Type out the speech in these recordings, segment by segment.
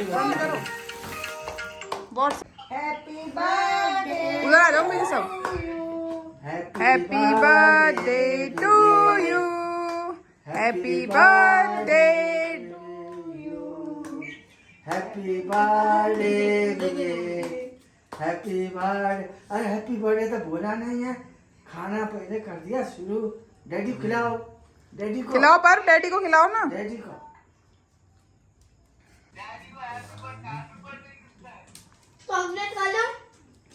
बंद करो। What's happy birthday उधर आ जाओ मेरे सब। Happy birthday to you, happy birthday, happy birthday happy birthday. अरे हैप्पी बर्थडे तो बोला नहीं है, खाना पहले कर दिया शुरू। डैडी को खिलाओ, डैडी को खिलाओ, पर डैडी को खिलाओ ना। डैडी को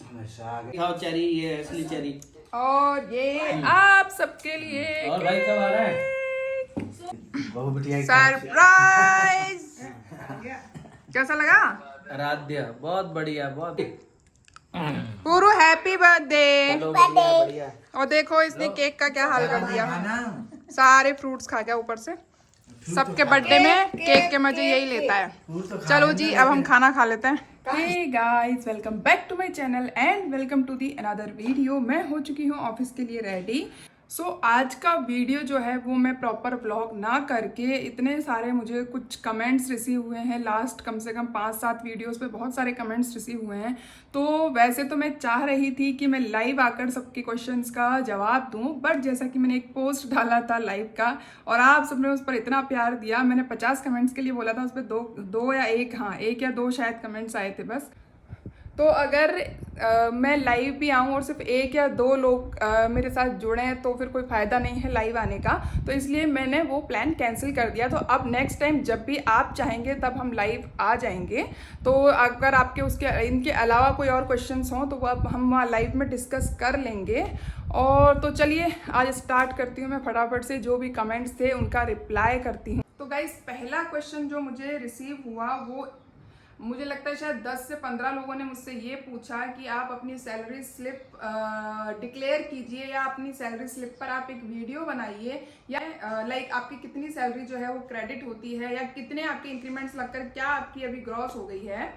हमेशा आगे खाओ चेरी, ये असली चेरी। और ये आप सबके लिए और भाई कब आ रहा है? बहु बिटिया की सरप्राइज। कैसा लगा? आराध्य बहुत बढ़िया, बहुत पूरू हैप्पी बर्थडे। चलो बढ़िया बढ़िया। और देखो इसने केक का क्या हाल कर दिया, खाना सारे फ्रूट्स खा गया ऊपर से। सबके बर्थडे में केक के मजे यही लेता है। चलो जी अब हम खाना खा लेते हैं। Hey guys, welcome back to my channel and welcome to the another video. मैं हो चुकी हूँ ऑफिस के लिए रेडी। सो आज का वीडियो जो है वो मैं प्रॉपर व्लॉग ना करके, इतने सारे मुझे कुछ कमेंट्स रिसीव हुए हैं लास्ट कम से कम 5-7 वीडियोस पे, बहुत सारे कमेंट्स रिसीव हुए हैं। तो वैसे तो मैं चाह रही थी कि मैं लाइव आकर सबके क्वेश्चंस का जवाब दूं, बट जैसा कि मैंने एक पोस्ट डाला था लाइव का और आप सबने उस पर इतना प्यार दिया, मैंने 50 कमेंट्स के लिए बोला था, उस पर दो या एक, हाँ एक या दो शायद कमेंट्स आए थे बस। तो अगर मैं लाइव भी आऊँ और सिर्फ एक या दो लोग मेरे साथ जुड़े हैं तो फिर कोई फ़ायदा नहीं है लाइव आने का। तो इसलिए मैंने वो प्लान कैंसिल कर दिया। तो अब नेक्स्ट टाइम जब भी आप चाहेंगे तब हम लाइव आ जाएंगे। तो अगर आपके इनके अलावा कोई और क्वेश्चंस हों तो वो अब हम वहाँ लाइव में डिस्कस कर लेंगे। और तो चलिए आज स्टार्ट करती हूँ मैं फटाफट से, जो भी कमेंट्स थे उनका रिप्लाई करती हूँ। तो गाइस पहला क्वेश्चन जो मुझे रिसीव हुआ वो मुझे लगता है शायद 10 से 15 लोगों ने मुझसे ये पूछा कि आप अपनी सैलरी स्लिप डिक्लेयर कीजिए या अपनी सैलरी स्लिप पर आप एक वीडियो बनाइए, या लाइक आपकी कितनी सैलरी जो है वो क्रेडिट होती है या कितने आपके इंक्रीमेंट्स लगकर क्या आपकी अभी ग्रॉस हो गई है।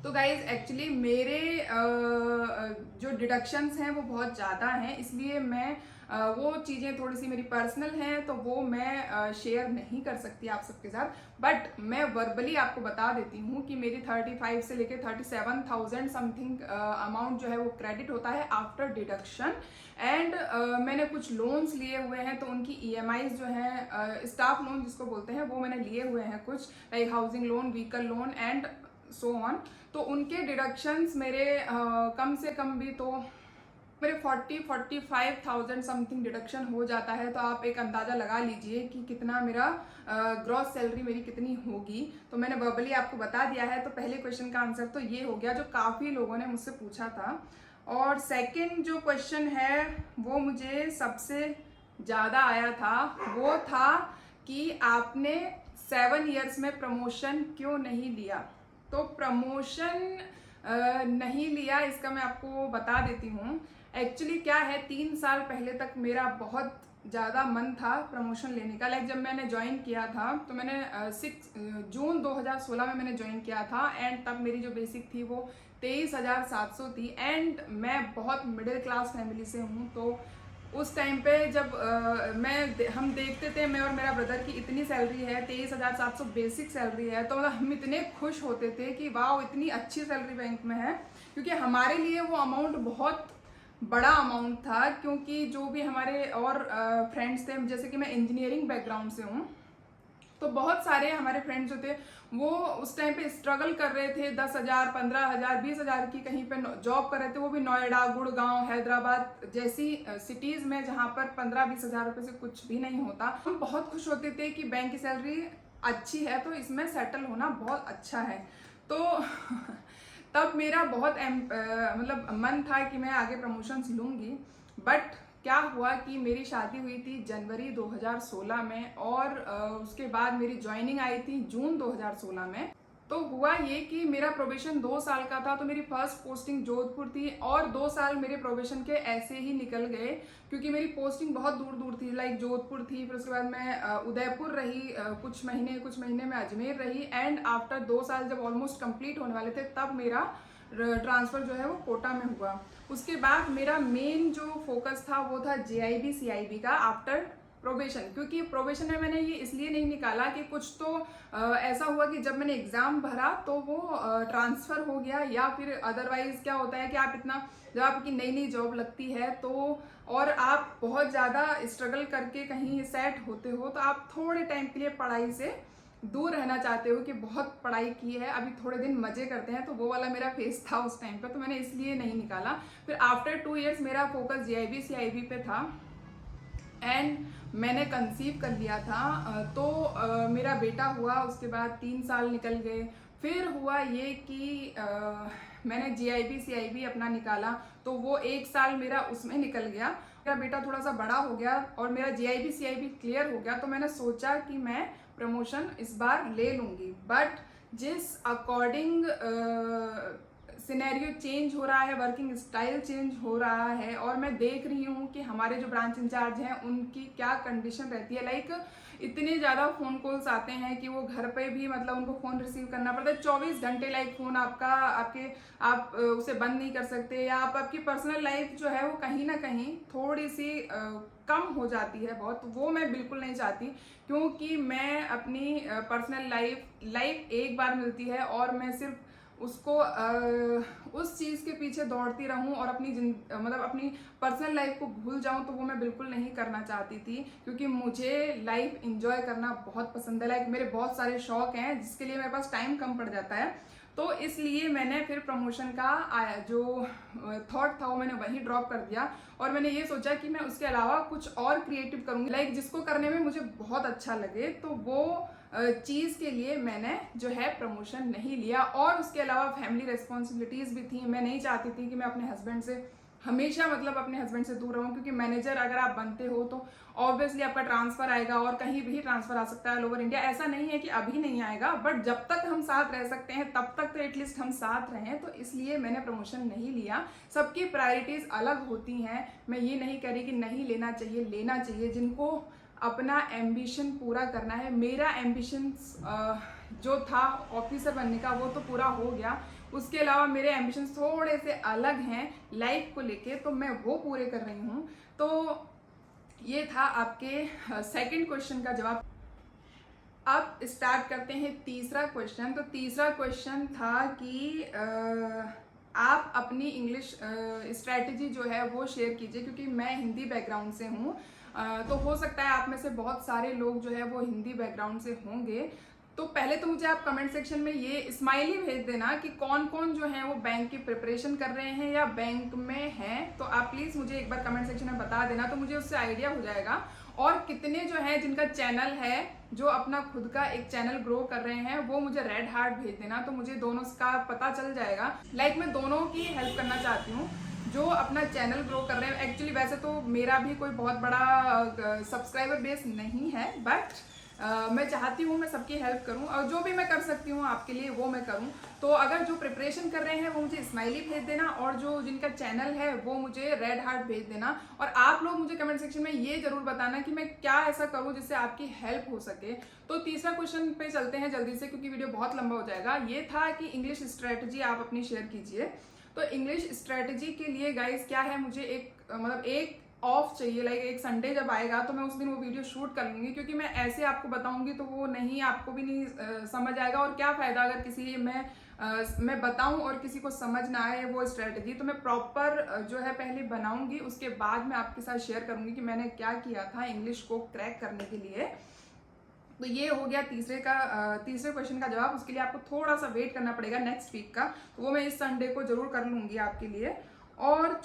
तो गाइज एक्चुअली मेरे जो डिडक्शंस हैं वो बहुत ज़्यादा हैं, इसलिए मैं वो चीज़ें थोड़ी सी मेरी पर्सनल हैं तो वो मैं शेयर नहीं कर सकती आप सबके साथ। बट मैं वर्बली आपको बता देती हूँ कि मेरी 35 से लेकर 37,000 समथिंग अमाउंट जो है वो क्रेडिट होता है आफ्टर डिडक्शन। एंड मैंने कुछ लोन्स लिए हुए हैं तो उनकी EMIs जो है स्टाफ लोन जिसको बोलते हैं वो मैंने लिए हुए हैं कुछ, like housing loan, vehicle loan and so on. तो उनके डिडक्शंस मेरे कम से कम भी तो मेरे 40-45,000 समथिंग डिडक्शन हो जाता है। तो आप एक अंदाज़ा लगा लीजिए कि कितना मेरा ग्रॉस सैलरी मेरी कितनी होगी। तो मैंने वर्बली आपको बता दिया है। तो पहले क्वेश्चन का आंसर तो ये हो गया जो काफ़ी लोगों ने मुझसे पूछा था। और सेकंड जो क्वेश्चन है वो मुझे सबसे ज़्यादा आया था, वो था कि आपने 7 ईयर्स में प्रमोशन क्यों नहीं लिया। तो प्रमोशन नहीं लिया इसका मैं आपको बता देती हूँ। एक्चुअली क्या है, 3 साल पहले तक मेरा बहुत ज़्यादा मन था प्रमोशन लेने का। लाइक जब मैंने ज्वाइन किया था तो मैंने 6 जून 2016 में मैंने ज्वाइन किया था एंड तब मेरी जो बेसिक थी वो 23,700 थी। एंड मैं बहुत मिडिल क्लास फैमिली से हूँ। तो उस टाइम पे जब हम देखते थे, मैं और मेरा ब्रदर की इतनी सैलरी है, 23,700 बेसिक सैलरी है, तो मतलब हम इतने खुश होते थे कि वाह इतनी अच्छी सैलरी बैंक में है, क्योंकि हमारे लिए वो अमाउंट बहुत बड़ा अमाउंट था। क्योंकि जो भी हमारे और फ्रेंड्स थे, जैसे कि मैं इंजीनियरिंग बैकग्राउंड से हूँ, तो बहुत सारे हमारे फ्रेंड्स जो थे वो उस टाइम पे स्ट्रगल कर रहे थे, 10,000, 15,000, 20,000 की कहीं पे जॉब कर रहे थे, वो भी नोएडा, गुड़गांव, हैदराबाद जैसी सिटीज़ में जहाँ पर 15-20 हज़ार रुपये से कुछ भी नहीं होता। हम बहुत खुश होते थे कि बैंक की सैलरी अच्छी है तो इसमें सेटल होना बहुत अच्छा है। तो तब मेरा बहुत मतलब मन था कि मैं आगे प्रमोशंस लूँगी। बट क्या हुआ कि मेरी शादी हुई थी जनवरी 2016 में और उसके बाद मेरी ज्वाइनिंग आई थी जून 2016 में। तो हुआ ये कि मेरा प्रोबेशन 2 साल का था, तो मेरी फर्स्ट पोस्टिंग जोधपुर थी और 2 साल मेरे प्रोबेशन के ऐसे ही निकल गए, क्योंकि मेरी पोस्टिंग बहुत दूर दूर थी। लाइक जोधपुर थी, फिर उसके बाद मैं उदयपुर रही कुछ महीने में अजमेर रही। एंड आफ्टर 2 साल जब ऑलमोस्ट कंप्लीट होने वाले थे तब मेरा ट्रांसफ़र जो है वो कोटा में हुआ। उसके बाद मेरा मेन जो फोकस था वो था JIB CIB का आफ्टर प्रोबेशन, क्योंकि प्रोबेशन में मैंने ये इसलिए नहीं निकाला कि कुछ तो ऐसा हुआ कि जब मैंने एग्ज़ाम भरा तो वो ट्रांसफ़र हो गया, या फिर अदरवाइज़ क्या होता है कि आप इतना, जब आपकी नई नई जॉब लगती है तो और आप बहुत ज़्यादा स्ट्रगल करके कहीं सेट होते हो, तो आप थोड़े टाइम के लिए पढ़ाई से दूर रहना चाहते हो कि बहुत पढ़ाई की है, अभी थोड़े दिन मज़े करते हैं। तो वो वाला मेरा फेस था उस टाइम पे, तो मैंने इसलिए नहीं निकाला। फिर आफ्टर 2 इयर्स मेरा फोकस GIB CIB पे था एंड मैंने कंसीव कर लिया था। तो मेरा बेटा हुआ, उसके बाद 3 साल निकल गए। फिर हुआ ये कि मैंने GIB CIB अपना निकाला, तो वो 1 साल मेरा उसमें निकल गया। मेरा बेटा थोड़ा सा बड़ा हो गया और मेरा GIB CIB क्लियर हो गया, तो मैंने सोचा कि मैं प्रमोशन इस बार ले लूँगी। बट जिस अकॉर्डिंग सिनेरियो चेंज हो रहा है, वर्किंग स्टाइल चेंज हो रहा है, और मैं देख रही हूँ कि हमारे जो ब्रांच इंचार्ज हैं उनकी क्या कंडीशन रहती है। लाइक इतने ज़्यादा फ़ोन कॉल्स आते हैं कि वो घर पे भी मतलब उनको फ़ोन रिसीव करना पड़ता है 24 घंटे। लाइक फ़ोन आप उसे बंद नहीं कर सकते, या आपकी पर्सनल लाइफ जो है वो कहीं ना कहीं थोड़ी सी कम हो जाती है बहुत। वो मैं बिल्कुल नहीं चाहती, क्योंकि मैं अपनी पर्सनल लाइफ एक बार मिलती है और मैं सिर्फ उसको उस चीज़ के पीछे दौड़ती रहूं और अपनी पर्सनल लाइफ को भूल जाऊं, तो वो मैं बिल्कुल नहीं करना चाहती थी। क्योंकि मुझे लाइफ एंजॉय करना बहुत पसंद है। लाइक मेरे बहुत सारे शौक हैं जिसके लिए मेरे पास टाइम कम पड़ जाता है, तो इसलिए मैंने फिर प्रमोशन का जो थॉट था वो मैंने वहीं ड्रॉप कर दिया, और मैंने ये सोचा कि मैं उसके अलावा कुछ और क्रिएटिव करूँगी, लाइक जिसको करने में मुझे बहुत अच्छा लगे। तो वो चीज़ के लिए मैंने जो है प्रमोशन नहीं लिया। और उसके अलावा फैमिली रिस्पॉन्सिबिलिटीज़ भी थी। मैं नहीं चाहती थी कि मैं अपने हस्बैंड से हमेशा अपने हस्बैंड से दूर रहूं, क्योंकि मैनेजर अगर आप बनते हो तो ऑब्वियसली आपका ट्रांसफर आएगा, और कहीं भी ट्रांसफर आ सकता है ऑल ओवर इंडिया। ऐसा नहीं है कि अभी नहीं आएगा, बट जब तक हम साथ रह सकते हैं तब तक तो एटलीस्ट हम साथ रहें। तो इसलिए मैंने प्रमोशन नहीं लिया। सबकी प्रायोरिटीज अलग होती हैं, मैं ये नहीं कह रही कि नहीं लेना चाहिए, लेना चाहिए। जिनको अपना एम्बिशन पूरा करना है, मेरा एम्बिशन जो था ऑफिसर बनने का वो तो पूरा हो गया। उसके अलावा मेरे एम्बिशन थोड़े से अलग हैं लाइफ को लेके, तो मैं वो पूरे कर रही हूँ। तो ये था आपके सेकंड क्वेश्चन का जवाब। अब स्टार्ट करते हैं तीसरा क्वेश्चन। तो तीसरा क्वेश्चन था कि आप अपनी इंग्लिश स्ट्रैटेजी जो है वो शेयर कीजिए, क्योंकि मैं हिंदी बैकग्राउंड से हूँ। तो हो सकता है आप में से बहुत सारे लोग जो है वो हिंदी बैकग्राउंड से होंगे। तो पहले तो मुझे आप कमेंट सेक्शन में ये स्माइली भेज देना कि कौन कौन जो है वो बैंक की प्रिपरेशन कर रहे हैं या बैंक में हैं। तो आप प्लीज़ मुझे एक बार कमेंट सेक्शन में बता देना, तो मुझे उससे आइडिया हो जाएगा। और कितने जो है जिनका चैनल है, जो अपना खुद का एक चैनल ग्रो कर रहे हैं, वो मुझे रेड हार्ट भेज देना, तो मुझे दोनों का पता चल जाएगा। लाइक मैं दोनों की हेल्प करना चाहती हूँ, जो अपना चैनल ग्रो कर रहे हैं। एक्चुअली वैसे तो मेरा भी कोई बहुत बड़ा सब्सक्राइबर बेस नहीं है, बट मैं चाहती हूँ मैं सबकी हेल्प करूँ, और जो भी मैं कर सकती हूँ आपके लिए वो मैं करूँ। तो अगर जो प्रिपरेशन कर रहे हैं वो मुझे स्माइली भेज देना, और जो जिनका चैनल है वो मुझे रेड हार्ट भेज देना। और आप लोग मुझे कमेंट सेक्शन में ये जरूर बताना कि मैं क्या ऐसा करूँ जिससे आपकी हेल्प हो सके। तो तीसरा क्वेश्चन पे चलते हैं जल्दी से, क्योंकि वीडियो बहुत लंबा हो जाएगा। ये था कि इंग्लिश स्ट्रेटजी आप अपनी शेयर कीजिए। तो इंग्लिश स्ट्रेटजी के लिए गाइज क्या है, मुझे एक ऑफ चाहिए। लाइक एक संडे जब आएगा तो मैं उस दिन वो वीडियो शूट कर लूँगी, क्योंकि मैं ऐसे आपको बताऊँगी तो वो नहीं, आपको भी नहीं समझ आएगा। और क्या फ़ायदा अगर किसी मैं बताऊँ और किसी को समझ ना आए वो स्ट्रेटजी। तो मैं प्रॉपर जो है पहले बनाऊँगी, उसके बाद मैं आपके साथ शेयर करूँगी कि मैंने क्या किया था इंग्लिश को क्रैक करने के लिए। तो ये हो गया तीसरे क्वेश्चन का जवाब। उसके लिए आपको थोड़ा सा वेट करना पड़ेगा नेक्स्ट वीक का, तो वो मैं इस संडे को जरूर कर लूँगी आपके लिए। और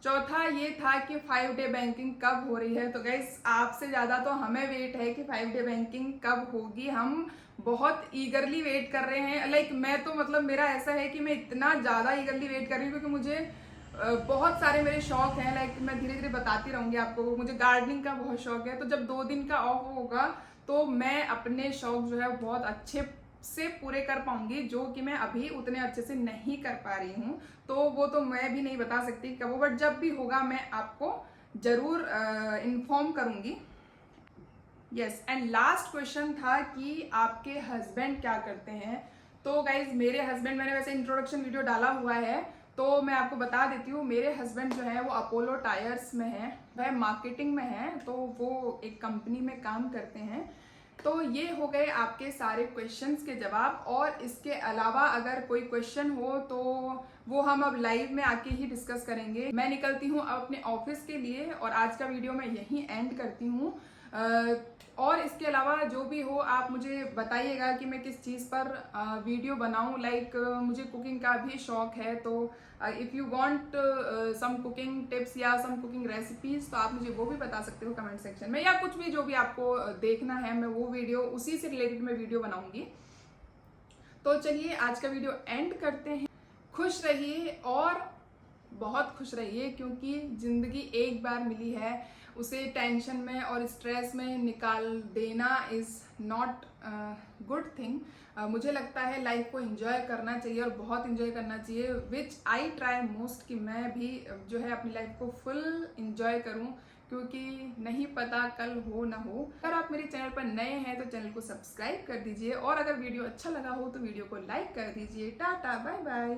चौथा ये था कि 5 डे बैंकिंग कब हो रही है। तो गाइस आपसे ज़्यादा तो हमें वेट है कि 5 डे बैंकिंग कब होगी। हम बहुत ईगरली वेट कर रहे हैं। लाइक मैं तो मेरा ऐसा है कि मैं इतना ज़्यादा ईगरली वेट कर रही हूँ, क्योंकि मुझे बहुत सारे मेरे शौक हैं। लाइक मैं धीरे धीरे बताती रहूँगी आपको। मुझे गार्डनिंग का बहुत शौक है, तो जब 2 दिन का ऑफ होगा तो मैं अपने शौक जो है बहुत अच्छे से पूरे कर पाऊंगी, जो कि मैं अभी उतने अच्छे से नहीं कर पा रही हूँ। तो वो तो मैं भी नहीं बता सकती कब, बट जब भी होगा मैं आपको जरूर इन्फॉर्म करूँगी। यस, एंड लास्ट क्वेश्चन था कि आपके हस्बैंड क्या करते हैं। तो गाइज मेरे हस्बैंड, मैंने वैसे इंट्रोडक्शन वीडियो डाला हुआ है, तो मैं आपको बता देती हूँ, मेरे हस्बैंड जो है वो अपोलो टायर्स में है, वह मार्केटिंग में है, तो वो एक कंपनी में काम करते हैं। तो ये हो गए आपके सारे क्वेश्चंस के जवाब, और इसके अलावा अगर कोई क्वेश्चन हो तो वो हम अब लाइव में आके ही डिस्कस करेंगे। मैं निकलती हूँ अब अपने ऑफिस के लिए, और आज का वीडियो मैं यहीं एंड करती हूँ। और इसके अलावा जो भी हो आप मुझे बताइएगा कि मैं किस चीज़ पर वीडियो बनाऊं। लाइक मुझे कुकिंग का भी शौक है, तो if you want some cooking tips या सम कुकिंग रेसिपीज तो आप मुझे वो भी बता सकते हो कमेंट सेक्शन में, या कुछ भी जो भी आपको देखना है मैं वो वीडियो उसी से रिलेटेड मैं वीडियो बनाऊंगी। तो चलिए आज का वीडियो एंड करते हैं। खुश रहिए और बहुत खुश रहिए, क्योंकि ज़िंदगी एक बार मिली है, उसे टेंशन में और स्ट्रेस में निकाल देना इज़ नॉट गुड थिंग। मुझे लगता है लाइफ को एंजॉय करना चाहिए, और बहुत एंजॉय करना चाहिए, विच आई ट्राई मोस्ट कि मैं भी जो है अपनी लाइफ को फुल एंजॉय करूं, क्योंकि नहीं पता कल हो ना हो। अगर आप मेरे चैनल पर नए हैं तो चैनल को सब्सक्राइब कर दीजिए, और अगर वीडियो अच्छा लगा हो तो वीडियो को लाइक कर दीजिए। Tata bye bye.